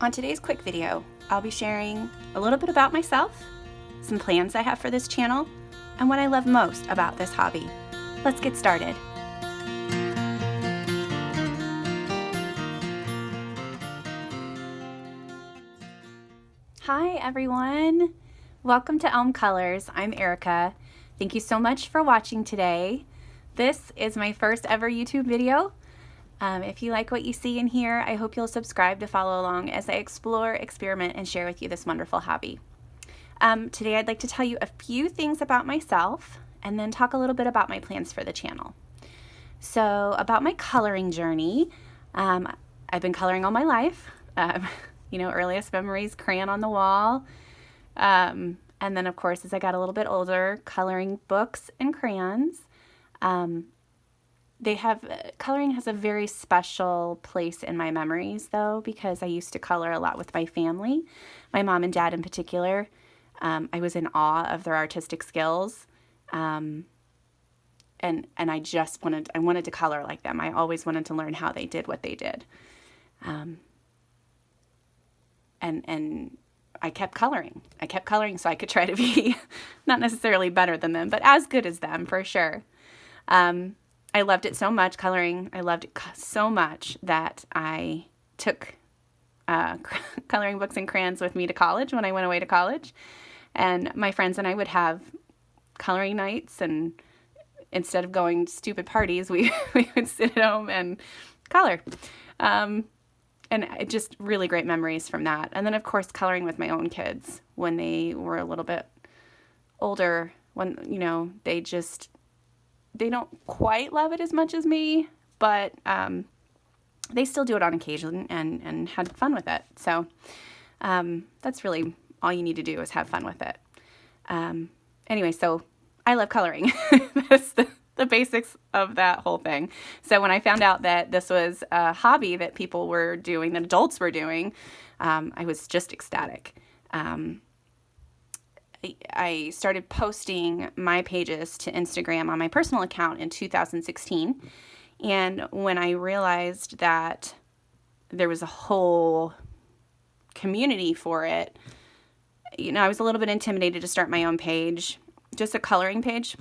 On today's quick video, I'll be sharing a little bit about myself, some plans I have for this channel, and what I love most about this hobby. Let's get started. Hi everyone! Welcome to Elm Colors. I'm Erica. Thank you so much for watching today. This is my first ever YouTube video. If you like what you see in here, I hope you'll subscribe to follow along as I explore, experiment, and share with you this wonderful hobby. Today I'd like to tell you a few things about myself and then talk a little bit about my plans for the channel. So about my coloring journey, I've been coloring all my life. Earliest memories, crayon on the wall. And then of course, as I got a little bit older, coloring books and crayons. Coloring has a very special place in my memories though, because I used to color a lot with my family, my mom and dad in particular. I was in awe of their artistic skills. And I wanted to color like them. I always wanted to learn how they did what they did. And I kept coloring so I could try to be not necessarily better than them, but as good as them for sure. I loved it so much, coloring. I loved it so much that I took coloring books and crayons with me to college when I went away to college. And my friends and I would have coloring nights, and instead of going to stupid parties, we would sit at home and color. And just really great memories from that. And then, of course, coloring with my own kids when they were a little bit older, when, they don't quite love it as much as me, but they still do it on occasion and had fun with it. So that's really all you need to do is have fun with it. Anyway, so I love coloring. That's the basics of that whole thing. So when I found out that this was a hobby that people were doing, that adults were doing, I was just ecstatic. I started posting my pages to Instagram on my personal account in 2016. And when I realized that there was a whole community for it, I was a little bit intimidated to start my own page, just a coloring page,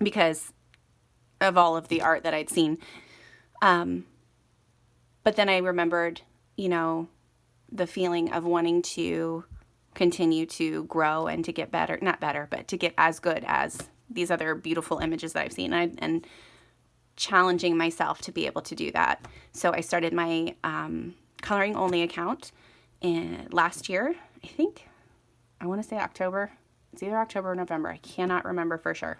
because of all of the art that I'd seen. But then I remembered, the feeling of wanting to continue to grow and to get better, not better, but to get as good as these other beautiful images that I've seen, and challenging myself to be able to do that. So I started my coloring only account last year. I want to say October. It's either October or November. I cannot remember for sure.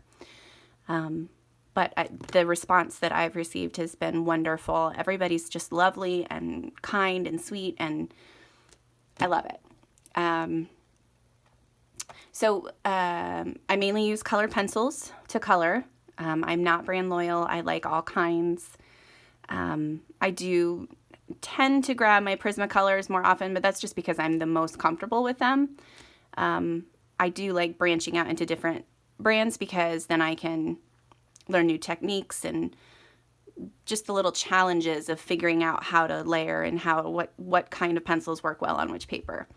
But the response that I've received has been wonderful. Everybody's just lovely and kind and sweet, and I love it. I mainly use colored pencils to color. I'm not brand loyal. I like all kinds. I do tend to grab my Prismacolors more often, but that's just because I'm the most comfortable with them. I do like branching out into different brands because then I can learn new techniques and just the little challenges of figuring out how to layer and what kind of pencils work well on which paper.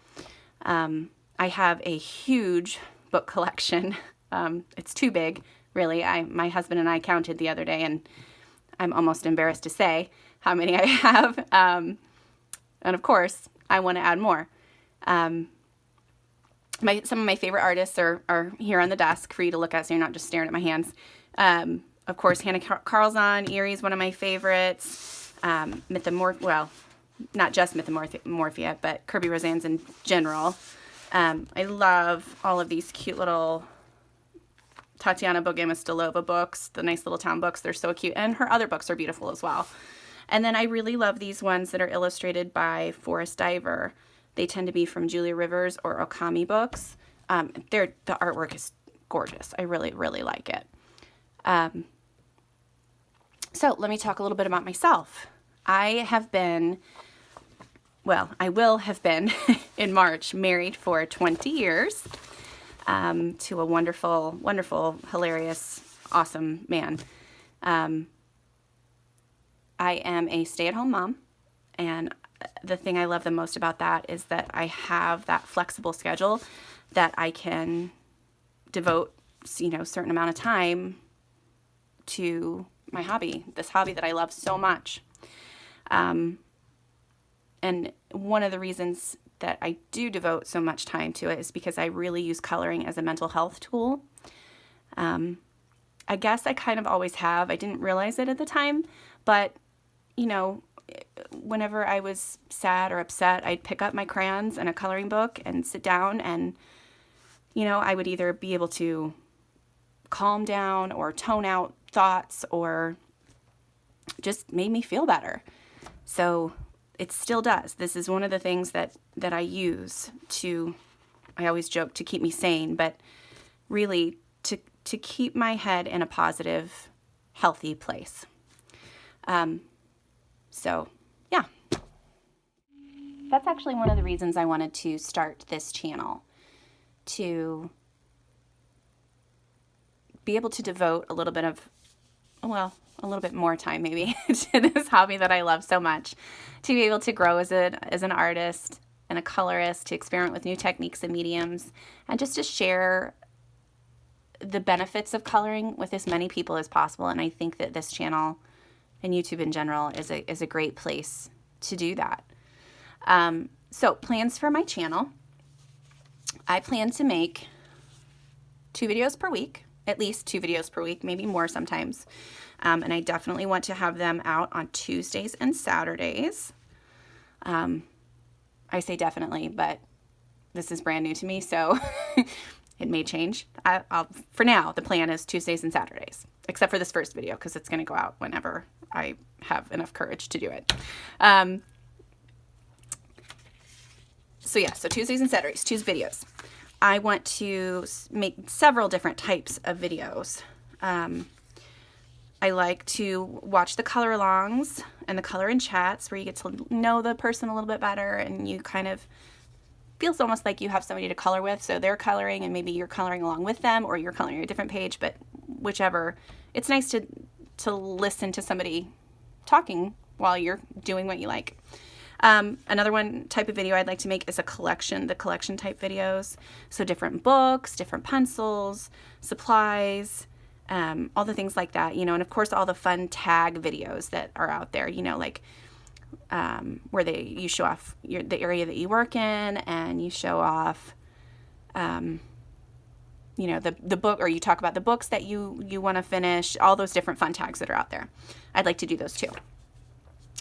I have a huge book collection. It's too big, really. My husband and I counted the other day, and I'm almost embarrassed to say how many I have. And of course, I want to add more. Some of my favorite artists are here on the desk for you to look at, so you're not just staring at my hands. Of course, Hannah Carlzon, Eerie's one of my favorites. Not just Mythomorphia, but Kirby Rosan's in general. I love all of these cute little Tatiana Bogema-Stolova books, the nice little town books. They're so cute. And her other books are beautiful as well. And then I really love these ones that are illustrated by Forrest Diver. They tend to be from Julia Rivers or Okami books. The artwork is gorgeous. I really, really like it. So let me talk a little bit about myself. I will have been in March married for 20 years to a wonderful, wonderful, hilarious, awesome man. I am a stay-at-home mom, and the thing I love the most about that is that I have that flexible schedule that I can devote, certain amount of time to my hobby, this hobby that I love so much. And one of the reasons that I do devote so much time to it is because I really use coloring as a mental health tool. I guess I kind of always have. I didn't realize it at the time, but, whenever I was sad or upset, I'd pick up my crayons and a coloring book and sit down and, I would either be able to calm down or tone out thoughts or just made me feel better. So it still does. This is one of the things that I use I always joke, to keep me sane, but really to keep my head in a positive, healthy place. So yeah, that's actually one of the reasons I wanted to start this channel, to be able to devote a little bit more time maybe to this hobby that I love so much, to be able to grow as an artist and a colorist, to experiment with new techniques and mediums, and just to share the benefits of coloring with as many people as possible. And I think that this channel and YouTube in general is a great place to do that. So plans for my channel. I plan to make 2 videos per week, at least 2 videos per week, maybe more sometimes. And I definitely want to have them out on Tuesdays and Saturdays. I say definitely, but this is brand new to me, so it may change. For now, the plan is Tuesdays and Saturdays, except for this first video, because it's going to go out whenever I have enough courage to do it. So Tuesdays and Saturdays, 2 videos. I want to make several different types of videos. I like to watch the color alongs and the color in chats, where you get to know the person a little bit better, and you kind of feels almost like you have somebody to color with. So they're coloring and maybe you're coloring along with them, or you're coloring a different page, but whichever. It's nice to listen to somebody talking while you're doing what you like. Another one type of video I'd like to make is the collection type videos. So different books, different pencils, supplies, all the things like that, and of course all the fun tag videos that are out there, like where you show off the area that you work in, and you show off, the book, or you talk about the books that you want to finish, all those different fun tags that are out there. I'd like to do those too.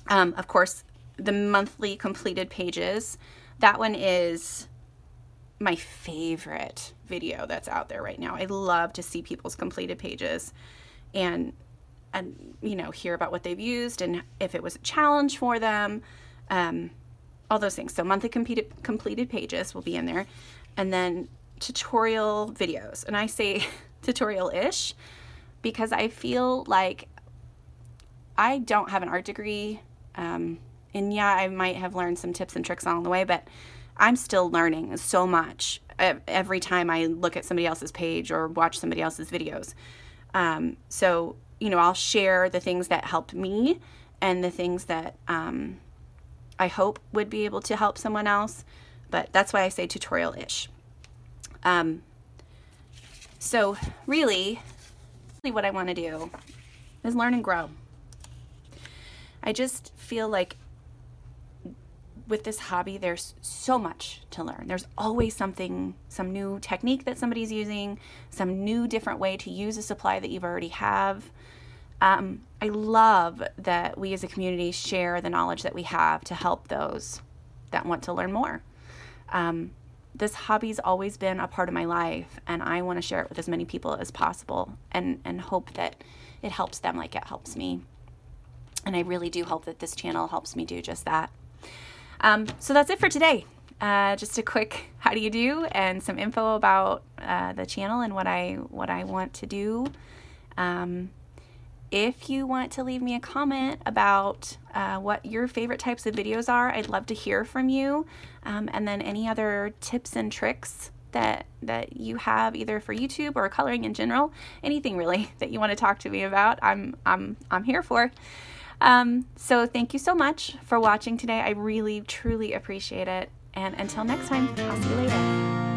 Of course, the monthly completed pages, that one is my favorite video that's out there right now. I love to see people's completed pages and hear about what they've used and if it was a challenge for them, all those things. So monthly completed pages will be in there, and then tutorial videos. And I say tutorial-ish because I feel like I don't have an art degree, and yeah, I might have learned some tips and tricks along the way, but I'm still learning so much every time I look at somebody else's page or watch somebody else's videos. So, I'll share the things that helped me and the things that I hope would be able to help someone else. But that's why I say tutorial-ish. So really what I want to do is learn and grow. I just feel like with this hobby, there's so much to learn. There's always some new technique that somebody's using, some new different way to use a supply that you've already have. I love that we as a community share the knowledge that we have to help those that want to learn more. This hobby's always been a part of my life, and I want to share it with as many people as possible and hope that it helps them like it helps me. And I really do hope that this channel helps me do just that. So that's it for today. Just a quick how do you do and some info about the channel and what I want to do. If you want to leave me a comment about what your favorite types of videos are, I'd love to hear from you. And then any other tips and tricks that you have either for YouTube or coloring in general, anything really that you want to talk to me about, I'm here for. So thank you so much for watching today. I really, truly appreciate it. And until next time, I'll see you later.